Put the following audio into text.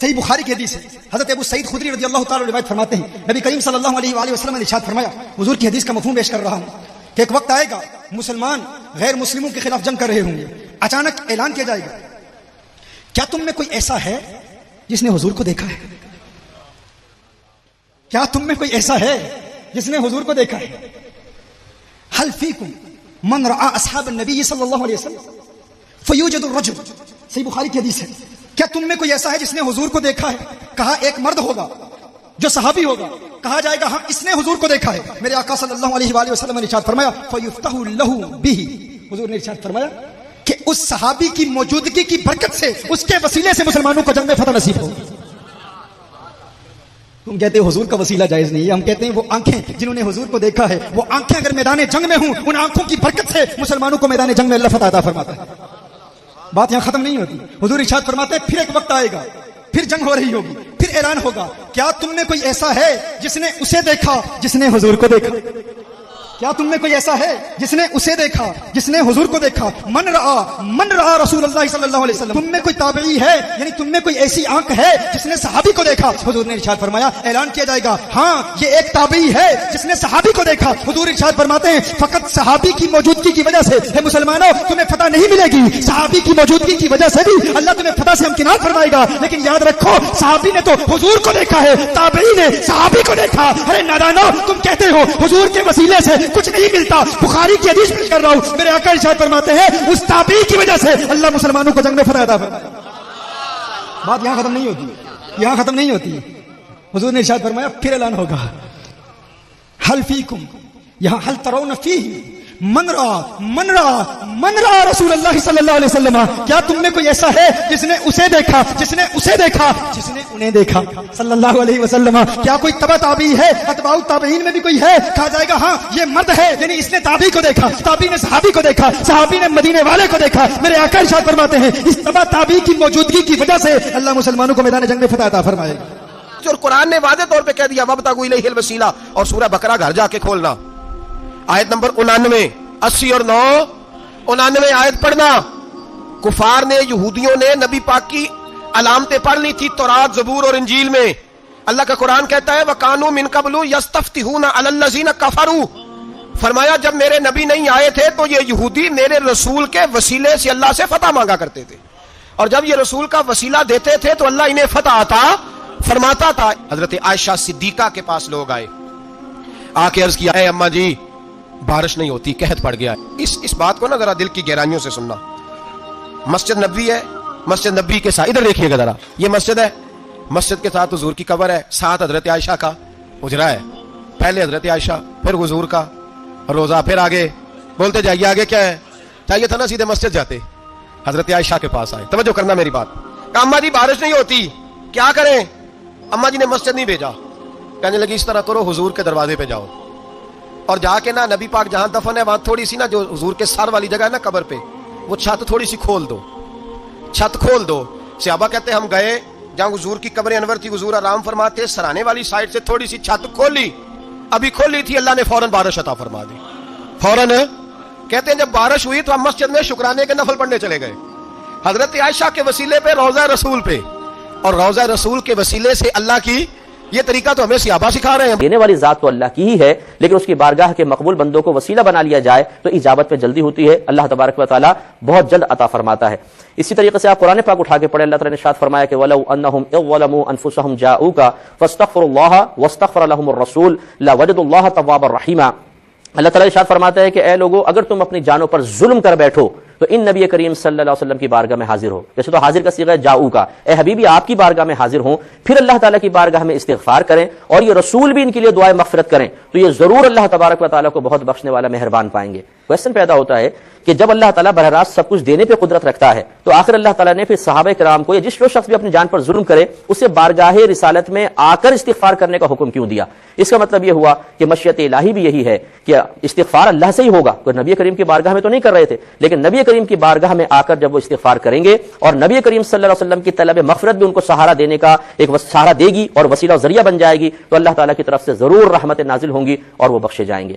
صحیح بخاری کی حدیث ہے، حضرت ابو سعید خدری رضی اللہ تعالی عنہ روایت فرماتے ہیں نبی کریم صلی اللہ علیہ وآلہ وسلم نے ارشاد فرمایا، حضور کی حدیث کا مفہوم پیش کر رہا ہوں کہ ایک وقت آئے گا مسلمان غیر مسلموں کے خلاف جنگ کر رہے ہوں گے، اچانک اعلان کیا جائے گا کیا تم میں کوئی ایسا ہے جس نے حضور کو دیکھا ہے؟ کیا تم میں کوئی ایسا ہے جس نے حضور کو دیکھا ہے؟ هل فیکم من رأى اصحاب النبی صلی اللہ علیہ وسلم فیوجد الرجل، صحیح بخاری کی حدیث ہے، کیا تم میں کوئی ایسا ہے جس نے حضور کو دیکھا ہے؟ کہا ایک مرد ہوگا جو صحابی ہوگا، کہا جائے گا ہاں اس نے حضور کو دیکھا ہے۔ میرے آقا صلی اللہ علیہ وآلہ وسلم نے ارشاد فرمایا فیفتح له به، حضور نے ارشاد فرمایا کہ اس صحابی کی موجودگی کی برکت سے، اس کے وسیلے سے مسلمانوں کو جنگ میں فتح نصیب ہو۔ تم کہتے ہیں حضور کا وسیلہ جائز نہیں ہے، ہم کہتے ہیں وہ آنکھیں جنہوں نے حضور کو دیکھا ہے، وہ آنکھیں اگر میدان جنگ میں ہوں، ان آنکھوں کی برکت سے مسلمانوں کو میدان جنگ میں اللہ فتح عطا فرماتا ہے۔ بات یہاں ختم نہیں ہوتی، حضور ارشاد فرماتے ہیں پھر ایک وقت آئے گا، پھر جنگ ہو رہی ہوگی، پھر اعلان ہوگا کیا تم میں کوئی ایسا ہے جس نے اسے دیکھا جس نے حضور کو دیکھا؟ کیا تم میں کوئی ایسا ہے جس نے اسے دیکھا جس نے حضور کو دیکھا؟ من رعا رسول اللہ صلی اللہ علیہ وسلم، تم میں کوئی تابعی ہے، یعنی تم میں کوئی ایسی آنکھ ہے جس نے صحابی کو دیکھا؟ حضور نے ارشاد فرمایا، اعلان کیا جائے گا ہاں یہ ایک تابعی ہے جس نے صحابی کو دیکھا۔ حضور ارشاد فرماتے ہیں فقط صحابی کی موجودگی کی وجہ سے ہے مسلمانوں تمہیں فتح نہیں ملے گی، صحابی کی موجودگی کی وجہ سے بھی اللہ تمہیں فتح سے امکنان فرمائے گا، لیکن یاد رکھو صحابی نے تو حضور کو دیکھا ہے، تابعی نے صحابی کو دیکھا۔ ارے نادانو، تم کہتے ہو حضور کے وسیلے سے کچھ نہیں ملتا، بخاری کی حدیث پیش کر رہا ہوں، میرے آقا ارشاد فرماتے ہیں اس تابعی کی وجہ سے اللہ مسلمانوں کو جنگ میں فتح عطا فرمائے۔ بات یہاں ختم نہیں ہوتی، یہاں ختم نہیں ہوتی، حضور نے ارشاد فرمایا پھر اعلان ہوگا حل فیکم، یہاں حل ترون فیہ من رعا رسول اللہ صلی اللہ علیہ وسلم، کیا تم میں کوئی ایسا ہے جس نے اسے دیکھا جس نے اسے دیکھا جس نے انہیں دیکھا صلی اللہ علیہ وسلم؟ کیا کوئی تبع تابعی ہے؟ اتباع التابعین میں بھی کوئی ہے؟ کہا جائے گا ہاں یہ مرد ہے، یعنی اس نے تابعی کو دیکھا، تابعی نے صحابی کو دیکھا، صحابی نے مدینے والے کو دیکھا۔ میرے آقا ارشاد فرماتے ہیں اس تبع تابعی کی موجودگی کی وجہ سے اللہ مسلمانوں کو میدان جنگ میں فتح عطا فرمائے گا۔ اور قرآن نے واضح طور پہ کہہ دیا وابتغوا الیہ الوسیلہ، اور سورہ بقرہ گھر جا کے کھولنا، آیت نمبر 99 80 اور 9 99 آیت پڑھنا۔ کفار نے، یہودیوں نے نبی پاک کی علامتیں پڑھ لی تھی تورات، زبور اور انجیل میں۔ اللہ کا قرآن کہتا ہے وَكَانُوا مِن قَبْلُ يَسْتَفْتِحُونَ عَلَى الَّذِينَ كَفَرُوا، فرمایا جب میرے نبی نہیں آئے تھے تو یہ یہودی میرے رسول کے وسیلے سے اللہ سے فتح مانگا کرتے تھے، اور جب یہ رسول کا وسیلہ دیتے تھے تو اللہ انہیں فتح عطا فرماتا تھا۔ حضرت عائشہ صدیقہ کے پاس لوگ آئے، آ کے عرض کیا اے اماں جی بارش نہیں ہوتی، قحط پڑ گیا ہے۔ اس بات کو نا ذرا دل کی گہرائیوں سے سننا۔ مسجد نبوی ہے، مسجد نبوی کے ساتھ ادھر دیکھیے گا ذرا، یہ مسجد ہے، مسجد کے ساتھ حضور کی قبر ہے، ساتھ حضرت عائشہ کا حجرہ ہے، پہلے حضرت عائشہ پھر حضور کا روزہ، پھر آگے بولتے جائیے آگے کیا ہے۔ چاہیے تھا نا سیدھے مسجد جاتے، حضرت عائشہ کے پاس آئے۔ توجہ کرنا میری بات، کہ اماں جی بارش نہیں ہوتی کیا کریں؟ اماں جی نے مسجد نہیں بھیجا، کہنے لگی اس طرح کرو حضور کے دروازے پہ جاؤ، اور جا کے نا نبی پاک جہاں دفن ہے وہاں تھوڑی سی نا جو حضور کے سر والی جگہ ہے نا قبر پہ، وہ چھت تھوڑی سی کھول دو، چھت کھول دو۔ صحابہ کہتے ہم گئے جہاں حضور کی قبر انور تھی، حضور آرام فرماتے، سرانے والی سائڈ سے تھوڑی سی چھت کھولی، ابھی کھولی تھی اللہ نے فوراً بارش عطا فرما دی، فوراً۔ کہتے ہیں جب بارش ہوئی تو ہم مسجد میں شکرانے کے نفل پڑھنے چلے گئے، حضرت عائشہ کے وسیلے پہ روضہ رسول پہ، اور روضہ رسول کے وسیلے سے اللہ کی یہ طریقہ تو ہمیں صحابہ سکھا رہے ہیں۔ دینے والی ذات تو اللہ کی ہی ہے، لیکن اس کی بارگاہ کے مقبول بندوں کو وسیلہ بنا لیا جائے تو اجابت میں جلدی ہوتی ہے، اللہ تبارک و تعالی بہت جلد عطا فرماتا ہے۔ اسی طریقے سے آپ قرآن پاک اٹھا کے پڑھیں، اللہ تعالی نے ارشاد فرمایا کہ وَلَوْ أَنَّهُمْ إِذْ ظَلَمُوا أَنفُسَهُمْ جَاءُوكَ فَاسْتَغْفَرُوا اللَّهَ وَاسْتَغْفَرَ لَهُمُ الرَّسُولُ لَوَجَدُوا اللَّهَ تَوَّابًا رَحِيمًا۔ اللہ تعالی ارشاد فرماتا ہے کہ اے لوگو اگر تم اپنی جانوں پر ظلم کر بیٹھو تو ان نبی کریم صلی اللہ علیہ وسلم کی بارگاہ میں حاضر ہو، جیسے تو حاضر کا صیغہ ہے جاؤ کا، اے حبیبی آپ کی بارگاہ میں حاضر ہوں، پھر اللہ تعالیٰ کی بارگاہ میں استغفار کریں، اور یہ رسول بھی ان کے لیے دعائے مغفرت کریں، تو یہ ضرور اللہ تبارک و تعالیٰ کو بہت بخشنے والا مہربان پائیں گے۔ کوشچن پیدا ہوتا ہے کہ جب اللہ تعالیٰ براہ راست سب کچھ دینے پہ قدرت رکھتا ہے تو آخر اللہ تعالیٰ نے پھر صحابہ کرام کو یا جس جو شخص بھی اپنی جان پر ظلم کرے اسے بارگاہ رسالت میں آ کر استغفار کرنے کا حکم کیوں دیا؟ اس کا مطلب یہ ہوا کہ مشیت الہی بھی یہی ہے کہ استغفار اللہ سے ہی ہوگا، کوئی نبی کریم کی بارگاہ میں تو نہیں کر رہے تھے، لیکن نبی کریم کی بارگاہ میں آ کر جب وہ استغفار کریں گے اور نبی کریم صلی اللہ علیہ وسلم کی طلب مغفرت بھی ان کو سہارا دینے کا ایک سہارا دے گی اور وسیلہ و ذریعہ بن جائے گی، تو اللہ تعالیٰ کی طرف سے ضرور رحمت نازل ہوں گی اور وہ بخشے جائیں گے۔